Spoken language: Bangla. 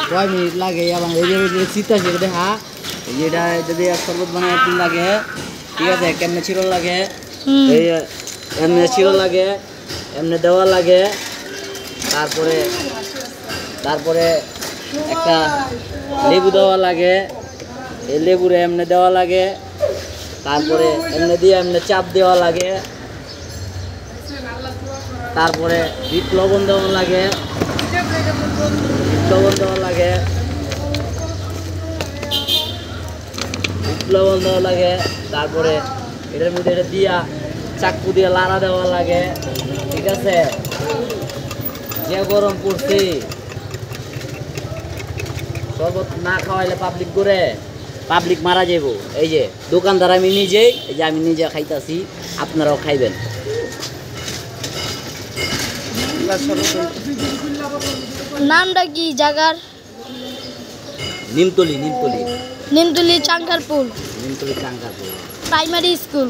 কয় মিনিট লাগে এবং এই যে চিতা সেটা দেখা যেটা যদি শরবত বানায় একদিন লাগে ঠিক আছে কেমনে চিরল লাগে এই এমনি চিরল লাগে এমনি দেওয়া লাগে তারপরে একটা লেবু দেওয়া লাগে এই লেবুরে এমনি দেওয়া লাগে তারপরে এমনি দিয়ে এমনি চাপ দেওয়া লাগে তারপরে বিট লবণ দেওয়া লাগে লবণ দেওয়া লাগে তারপরে এটার মধ্যে এটা দিয়া চাকু দিয়ে লাড়া দেওয়া লাগে ঠিক আছে যে গরম পড়ছে শরবত না খাওয়াইলে পাবলিক মারা যাবো এই যে দোকানদার আমি নিজেই এই যে আমি নিজে খাইতাছি আপনারাও খাইবেন নামটা কি জায়গার নিমতলি চাঙ্কারপুর চাঙ্কারপুর প্রাইমারি স্কুল